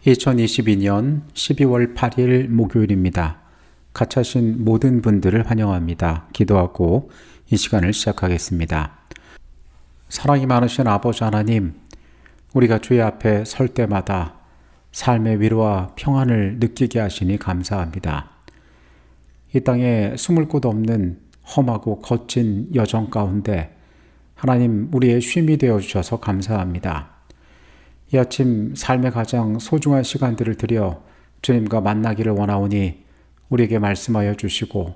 2022년 12월 8일 목요일입니다. 같이 하신 모든 분들을 환영합니다. 기도하고 이 시간을 시작하겠습니다. 사랑이 많으신 아버지 하나님, 우리가 주의 앞에 설 때마다 삶의 위로와 평안을 느끼게 하시니 감사합니다. 이 땅에 숨을 곳 없는 험하고 거친 여정 가운데 하나님 우리의 쉼이 되어주셔서 감사합니다. 이 아침 삶의 가장 소중한 시간들을 들여 주님과 만나기를 원하오니 우리에게 말씀하여 주시고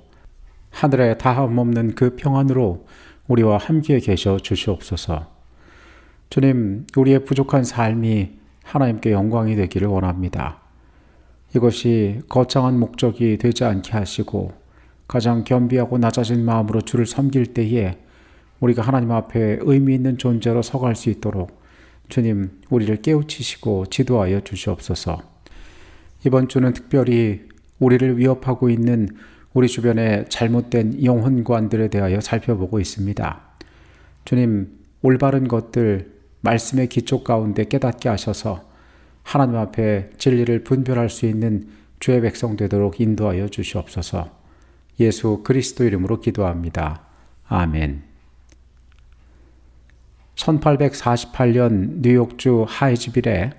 하늘에 다함 없는 그 평안으로 우리와 함께 계셔 주시옵소서. 주님, 우리의 부족한 삶이 하나님께 영광이 되기를 원합니다. 이것이 거창한 목적이 되지 않게 하시고 가장 겸비하고 낮아진 마음으로 주를 섬길 때에 우리가 하나님 앞에 의미 있는 존재로 서갈 수 있도록 주님, 우리를 깨우치시고 지도하여 주시옵소서. 이번 주는 특별히 우리를 위협하고 있는 우리 주변의 잘못된 영혼관들에 대하여 살펴보고 있습니다. 주님, 올바른 것들, 말씀의 기초 가운데 깨닫게 하셔서 하나님 앞에 진리를 분별할 수 있는 주의 백성 되도록 인도하여 주시옵소서. 예수 그리스도 이름으로 기도합니다. 아멘. 1848년 뉴욕주 하이즈빌에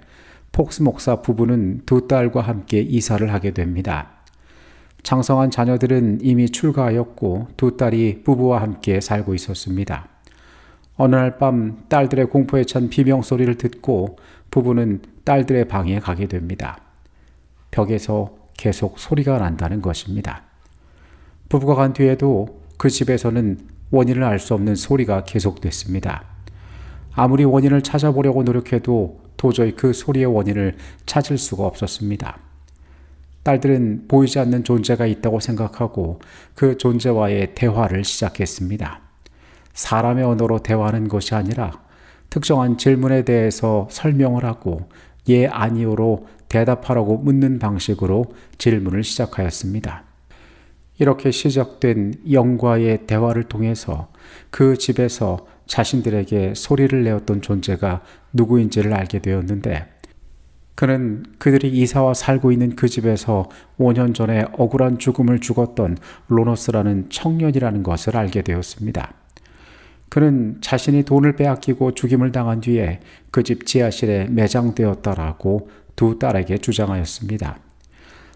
폭스 목사 부부는 두 딸과 함께 이사를 하게 됩니다. 장성한 자녀들은 이미 출가하였고 두 딸이 부부와 함께 살고 있었습니다. 어느 날 밤 딸들의 공포에 찬 비명소리를 듣고 부부는 딸들의 방에 가게 됩니다. 벽에서 계속 소리가 난다는 것입니다. 부부가 간 뒤에도 그 집에서는 원인을 알 수 없는 소리가 계속됐습니다. 아무리 원인을 찾아보려고 노력해도 도저히 그 소리의 원인을 찾을 수가 없었습니다. 딸들은 보이지 않는 존재가 있다고 생각하고 그 존재와의 대화를 시작했습니다. 사람의 언어로 대화하는 것이 아니라 특정한 질문에 대해서 설명을 하고 예, 아니오로 대답하라고 묻는 방식으로 질문을 시작하였습니다. 이렇게 시작된 영과의 대화를 통해서 그 집에서 자신들에게 소리를 내었던 존재가 누구인지를 알게 되었는데, 그는 그들이 이사와 살고 있는 그 집에서 5년 전에 억울한 죽음을 죽었던 로너스라는 청년이라는 것을 알게 되었습니다. 그는 자신이 돈을 빼앗기고 죽임을 당한 뒤에 그 집 지하실에 매장되었다라고 두 딸에게 주장하였습니다.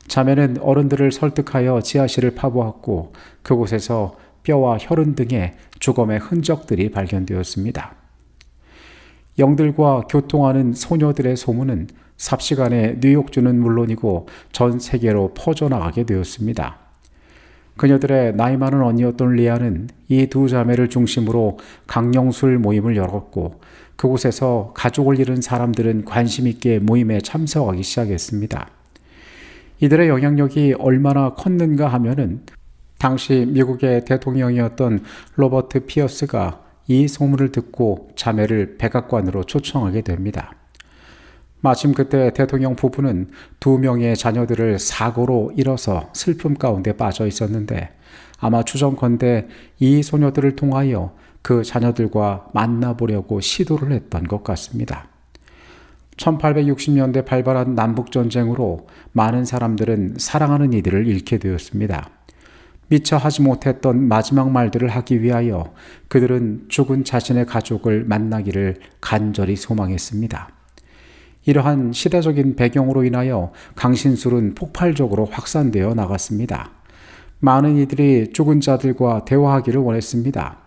자매는 어른들을 설득하여 지하실을 파보았고 그곳에서 뼈와 혈흔 등의 주검의 흔적들이 발견되었습니다. 영들과 교통하는 소녀들의 소문은 삽시간에 뉴욕주는 물론이고 전 세계로 퍼져나가게 되었습니다. 그녀들의 나이 많은 언니였던 리아는 이 두 자매를 중심으로 강령술 모임을 열었고 그곳에서 가족을 잃은 사람들은 관심 있게 모임에 참석하기 시작했습니다. 이들의 영향력이 얼마나 컸는가 하면은 당시 미국의 대통령이었던 로버트 피어스가 이 소문을 듣고 자매를 백악관으로 초청하게 됩니다. 마침 그때 대통령 부부는 두 명의 자녀들을 사고로 잃어서 슬픔 가운데 빠져 있었는데 아마 추정컨대 이 소녀들을 통하여 그 자녀들과 만나보려고 시도를 했던 것 같습니다. 1860년대 발발한 남북전쟁으로 많은 사람들은 사랑하는 이들을 잃게 되었습니다. 미처 하지 못했던 마지막 말들을 하기 위하여 그들은 죽은 자신의 가족을 만나기를 간절히 소망했습니다. 이러한 시대적인 배경으로 인하여 강신술은 폭발적으로 확산되어 나갔습니다. 많은 이들이 죽은 자들과 대화하기를 원했습니다.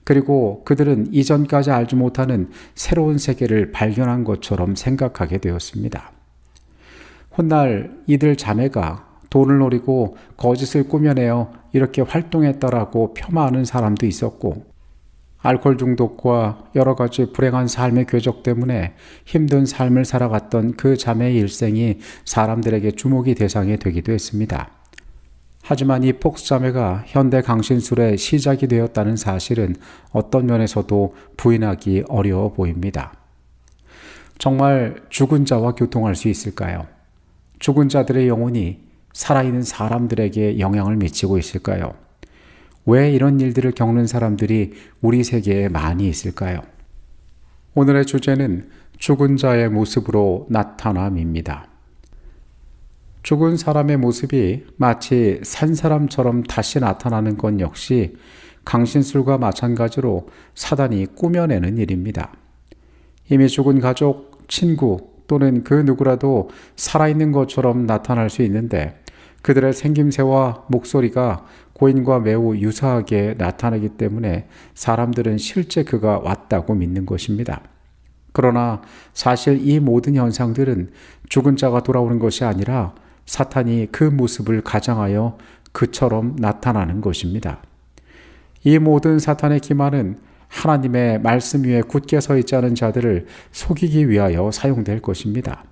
그리고 그들은 이전까지 알지 못하는 새로운 세계를 발견한 것처럼 생각하게 되었습니다. 훗날 이들 자매가 돈을 노리고 거짓을 꾸며내어 이렇게 활동했다라고 폄하하는 사람도 있었고, 알코올 중독과 여러 가지 불행한 삶의 궤적 때문에 힘든 삶을 살아갔던 그 자매의 일생이 사람들에게 주목의 대상이 되기도 했습니다. 하지만 이 폭스 자매가 현대 강신술의 시작이 되었다는 사실은 어떤 면에서도 부인하기 어려워 보입니다. 정말 죽은 자와 교통할 수 있을까요? 죽은 자들의 영혼이 살아있는 사람들에게 영향을 미치고 있을까요? 왜 이런 일들을 겪는 사람들이 우리 세계에 많이 있을까요? 오늘의 주제는 죽은 자의 모습으로 나타남입니다. 죽은 사람의 모습이 마치 산 사람처럼 다시 나타나는 건 역시 강신술과 마찬가지로 사단이 꾸며내는 일입니다. 이미 죽은 가족, 친구 또는 그 누구라도 살아있는 것처럼 나타날 수 있는데 그들의 생김새와 목소리가 고인과 매우 유사하게 나타나기 때문에 사람들은 실제 그가 왔다고 믿는 것입니다. 그러나 사실 이 모든 현상들은 죽은 자가 돌아오는 것이 아니라 사탄이 그 모습을 가장하여 그처럼 나타나는 것입니다. 이 모든 사탄의 기만은 하나님의 말씀 위에 굳게 서 있지 않은 자들을 속이기 위하여 사용될 것입니다.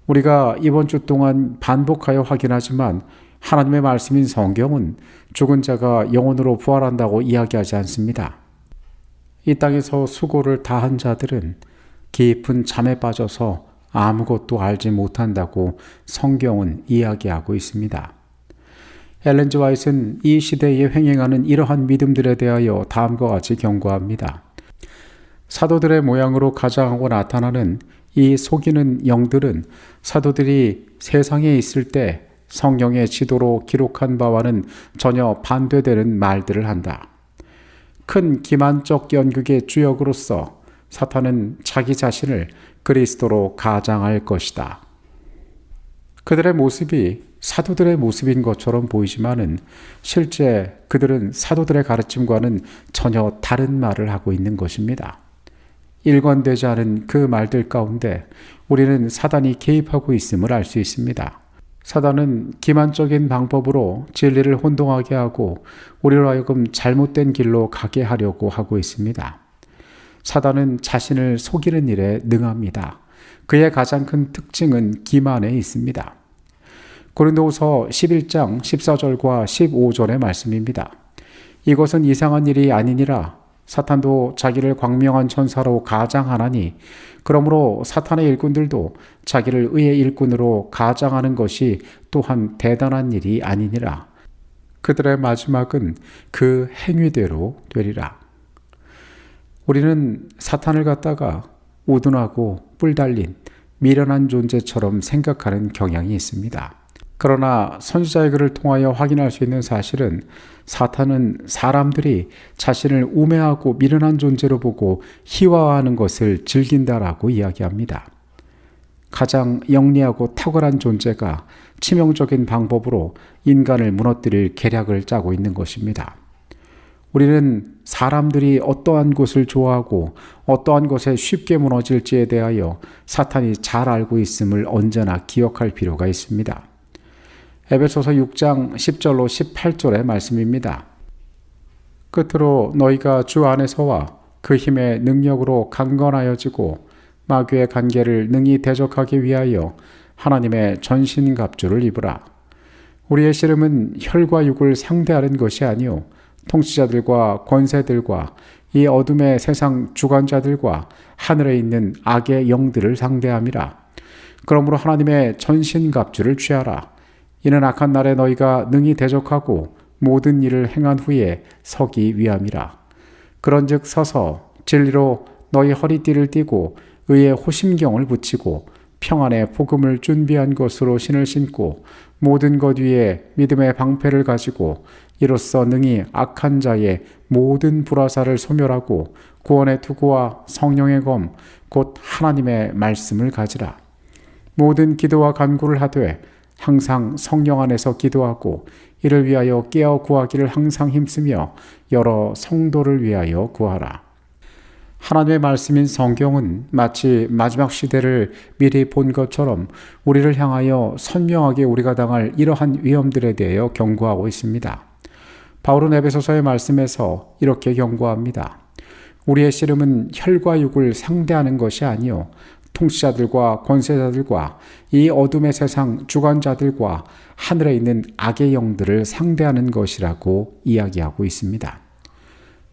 우리가 이번 주 동안 반복하여 확인하지만 하나님의 말씀인 성경은 죽은 자가 영혼으로 부활한다고 이야기하지 않습니다. 이 땅에서 수고를 다한 자들은 깊은 잠에 빠져서 아무것도 알지 못한다고 성경은 이야기하고 있습니다. 엘렌 G. 화이트는 이 시대에 횡행하는 이러한 믿음들에 대하여 다음과 같이 경고합니다. 사도들의 모양으로 가장하고 나타나는 이 속이는 영들은 사도들이 세상에 있을 때 성경의 지도로 기록한 바와는 전혀 반대되는 말들을 한다. 큰 기만적 연극의 주역으로서 사탄은 자기 자신을 그리스도로 가장할 것이다. 그들의 모습이 사도들의 모습인 것처럼 보이지만은 실제 그들은 사도들의 가르침과는 전혀 다른 말을 하고 있는 것입니다. 일관되지 않은 그 말들 가운데 우리는 사단이 개입하고 있음을 알 수 있습니다. 사단은 기만적인 방법으로 진리를 혼동하게 하고 우리로 하여금 잘못된 길로 가게 하려고 하고 있습니다. 사단은 자신을 속이는 일에 능합니다. 그의 가장 큰 특징은 기만에 있습니다. 고린도후서 11장 14절과 15절의 말씀입니다. 이것은 이상한 일이 아니니라. 사탄도 자기를 광명한 천사로 가장하나니 그러므로 사탄의 일꾼들도 자기를 의의 일꾼으로 가장하는 것이 또한 대단한 일이 아니니라. 그들의 마지막은 그 행위대로 되리라. 우리는 사탄을 갖다가 우둔하고 뿔 달린 미련한 존재처럼 생각하는 경향이 있습니다. 그러나 선지자의 글을 통하여 확인할 수 있는 사실은 사탄은 사람들이 자신을 우매하고 미련한 존재로 보고 희화화하는 것을 즐긴다라고 이야기합니다. 가장 영리하고 탁월한 존재가 치명적인 방법으로 인간을 무너뜨릴 계략을 짜고 있는 것입니다. 우리는 사람들이 어떠한 것을 좋아하고 어떠한 것에 쉽게 무너질지에 대하여 사탄이 잘 알고 있음을 언제나 기억할 필요가 있습니다. 에베소서 6장 10절로 18절의 말씀입니다. 끝으로 너희가 주 안에서와 그 힘의 능력으로 강건하여지고 마귀의 관계를 능히 대적하기 위하여 하나님의 전신갑주를 입으라. 우리의 씨름은 혈과 육을 상대하는 것이 아니요 통치자들과 권세들과 이 어둠의 세상 주관자들과 하늘에 있는 악의 영들을 상대함이라. 그러므로 하나님의 전신갑주를 취하라. 이는 악한 날에 너희가 능히 대적하고 모든 일을 행한 후에 서기 위함이라. 그런즉 서서 진리로 너희 허리띠를 띠고 의의 호심경을 붙이고 평안의 복음을 준비한 것으로 신을 신고 모든 것 위에 믿음의 방패를 가지고 이로써 능히 악한 자의 모든 불화살을 소멸하고 구원의 투구와 성령의 검 곧 하나님의 말씀을 가지라. 모든 기도와 간구를 하되 항상 성령 안에서 기도하고 이를 위하여 깨어 구하기를 항상 힘쓰며 여러 성도를 위하여 구하라. 하나님의 말씀인 성경은 마치 마지막 시대를 미리 본 것처럼 우리를 향하여 선명하게 우리가 당할 이러한 위험들에 대하여 경고하고 있습니다. 바울은 에베소서의 말씀에서 이렇게 경고합니다. 우리의 씨름은 혈과 육을 상대하는 것이 아니요 통치자들과 권세자들과 이 어둠의 세상 주관자들과 하늘에 있는 악의 영들을 상대하는 것이라고 이야기하고 있습니다.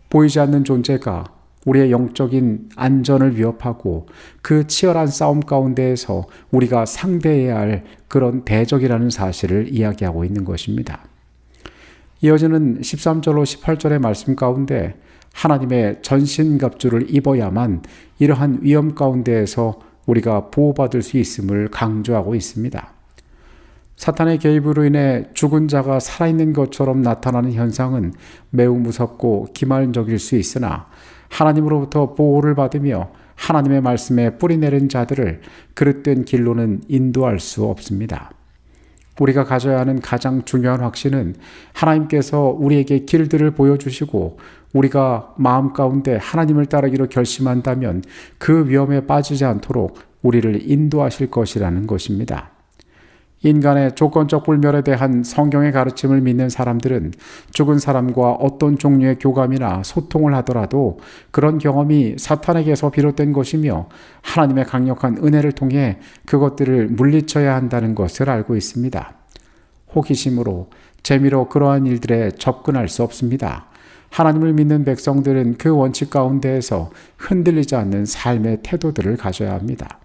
보이지 않는 존재가 우리의 영적인 안전을 위협하고 그 치열한 싸움 가운데에서 우리가 상대해야 할 그런 대적이라는 사실을 이야기하고 있는 것입니다. 이어지는 13절로 18절의 말씀 가운데 하나님의 전신갑주를 입어야만 이러한 위험 가운데에서 우리가 보호받을 수 있음을 강조하고 있습니다. 사탄의 개입으로 인해 죽은 자가 살아있는 것처럼 나타나는 현상은 매우 무섭고 기말적일 수 있으나 하나님으로부터 보호를 받으며 하나님의 말씀에 뿌리내린 자들을 그릇된 길로는 인도할 수 없습니다. 우리가 가져야 하는 가장 중요한 확신은 하나님께서 우리에게 길들을 보여주시고 우리가 마음 가운데 하나님을 따르기로 결심한다면 그 위험에 빠지지 않도록 우리를 인도하실 것이라는 것입니다. 인간의 조건적 불멸에 대한 성경의 가르침을 믿는 사람들은 죽은 사람과 어떤 종류의 교감이나 소통을 하더라도 그런 경험이 사탄에게서 비롯된 것이며 하나님의 강력한 은혜를 통해 그것들을 물리쳐야 한다는 것을 알고 있습니다. 호기심으로, 재미로 그러한 일들에 접근할 수 없습니다. 하나님을 믿는 백성들은 그 원칙 가운데에서 흔들리지 않는 삶의 태도들을 가져야 합니다.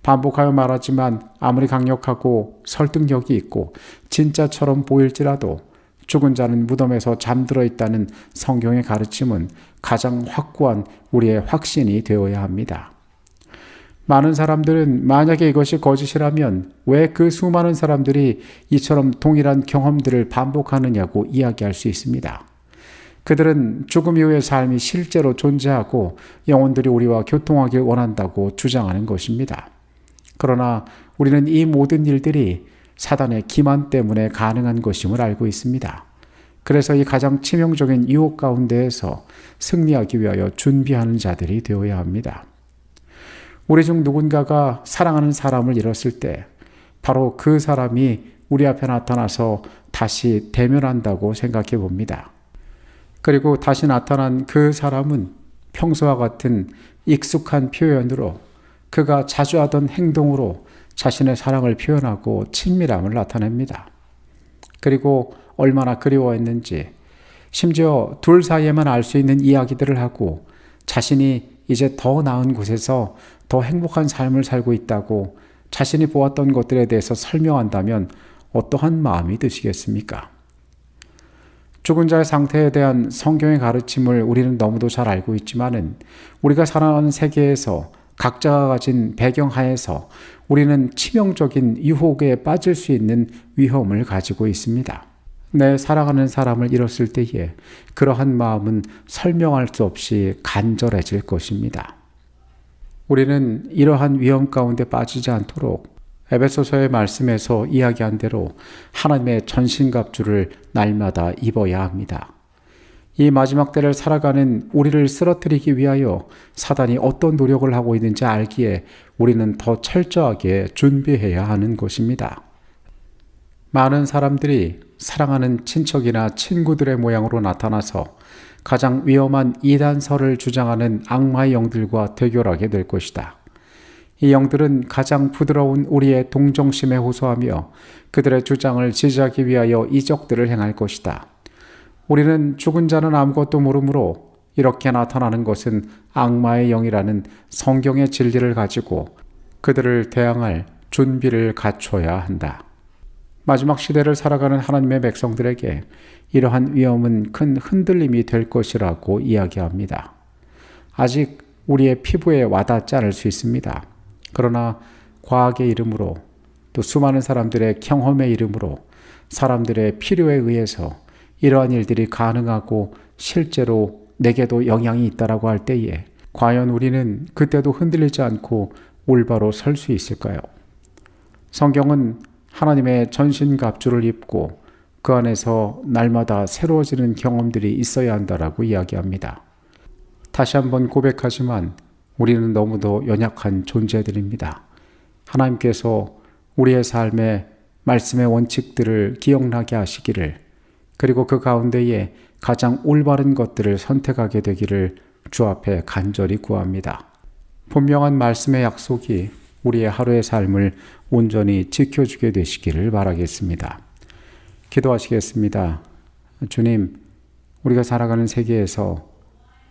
반복하여 말하지만 아무리 강력하고 설득력이 있고 진짜처럼 보일지라도 죽은 자는 무덤에서 잠들어 있다는 성경의 가르침은 가장 확고한 우리의 확신이 되어야 합니다. 많은 사람들은 만약에 이것이 거짓이라면 왜 그 수많은 사람들이 이처럼 동일한 경험들을 반복하느냐고 이야기할 수 있습니다. 그들은 죽음 이후의 삶이 실제로 존재하고 영혼들이 우리와 교통하길 원한다고 주장하는 것입니다. 그러나 우리는 이 모든 일들이 사단의 기만 때문에 가능한 것임을 알고 있습니다. 그래서 이 가장 치명적인 유혹 가운데에서 승리하기 위하여 준비하는 자들이 되어야 합니다. 우리 중 누군가가 사랑하는 사람을 잃었을 때 바로 그 사람이 우리 앞에 나타나서 다시 대면한다고 생각해 봅니다. 그리고 다시 나타난 그 사람은 평소와 같은 익숙한 표현으로 그가 자주 하던 행동으로 자신의 사랑을 표현하고 친밀함을 나타냅니다. 그리고 얼마나 그리워했는지, 심지어 둘 사이에만 알 수 있는 이야기들을 하고 자신이 이제 더 나은 곳에서 더 행복한 삶을 살고 있다고 자신이 보았던 것들에 대해서 설명한다면 어떠한 마음이 드시겠습니까? 죽은 자의 상태에 대한 성경의 가르침을 우리는 너무도 잘 알고 있지만은 우리가 살아가는 세계에서 각자가 가진 배경 하에서 우리는 치명적인 유혹에 빠질 수 있는 위험을 가지고 있습니다. 내 사랑하는 사람을 잃었을 때에 그러한 마음은 설명할 수 없이 간절해질 것입니다. 우리는 이러한 위험 가운데 빠지지 않도록 에베소서의 말씀에서 이야기한 대로 하나님의 전신갑주를 날마다 입어야 합니다. 이 마지막 때를 살아가는 우리를 쓰러뜨리기 위하여 사단이 어떤 노력을 하고 있는지 알기에 우리는 더 철저하게 준비해야 하는 것입니다. 많은 사람들이 사랑하는 친척이나 친구들의 모양으로 나타나서 가장 위험한 이단설을 주장하는 악마의 영들과 대결하게 될 것이다. 이 영들은 가장 부드러운 우리의 동정심에 호소하며 그들의 주장을 지지하기 위하여 이적들을 행할 것이다. 우리는 죽은 자는 아무것도 모르므로 이렇게 나타나는 것은 악마의 영이라는 성경의 진리를 가지고 그들을 대항할 준비를 갖춰야 한다. 마지막 시대를 살아가는 하나님의 백성들에게 이러한 위험은 큰 흔들림이 될 것이라고 이야기합니다. 아직 우리의 피부에 와닿지 않을 수 있습니다. 그러나 과학의 이름으로 또 수많은 사람들의 경험의 이름으로 사람들의 필요에 의해서 이러한 일들이 가능하고 실제로 내게도 영향이 있다라고 할 때에 과연 우리는 그때도 흔들리지 않고 올바로 설 수 있을까요? 성경은 하나님의 전신갑주를 입고 그 안에서 날마다 새로워지는 경험들이 있어야 한다라고 이야기합니다. 다시 한번 고백하지만 우리는 너무도 연약한 존재들입니다. 하나님께서 우리의 삶에 말씀의 원칙들을 기억나게 하시기를, 그리고 그 가운데에 가장 올바른 것들을 선택하게 되기를 주 앞에 간절히 구합니다. 분명한 말씀의 약속이 우리의 하루의 삶을 온전히 지켜주게 되시기를 바라겠습니다. 기도하시겠습니다. 주님, 우리가 살아가는 세계에서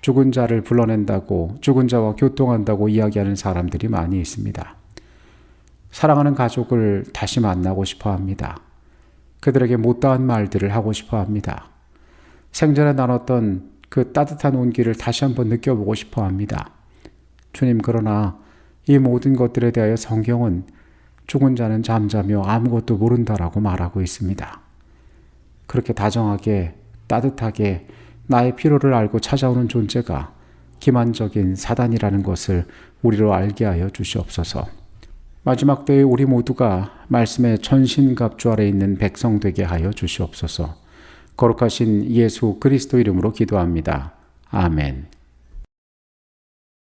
죽은 자를 불러낸다고, 죽은 자와 교통한다고 이야기하는 사람들이 많이 있습니다. 사랑하는 가족을 다시 만나고 싶어 합니다. 그들에게 못다한 말들을 하고 싶어 합니다. 생전에 나눴던 그 따뜻한 온기를 다시 한번 느껴보고 싶어 합니다. 주님, 그러나 이 모든 것들에 대하여 성경은 죽은 자는 잠자며 아무것도 모른다라고 말하고 있습니다. 그렇게 다정하게 따뜻하게 나의 필요를 알고 찾아오는 존재가 기만적인 사단이라는 것을 우리로 알게 하여 주시옵소서. 마지막 때에 우리 모두가 말씀의 천신갑주 아래 있는 백성 되게 하여 주시옵소서. 거룩하신 예수 그리스도 이름으로 기도합니다. 아멘.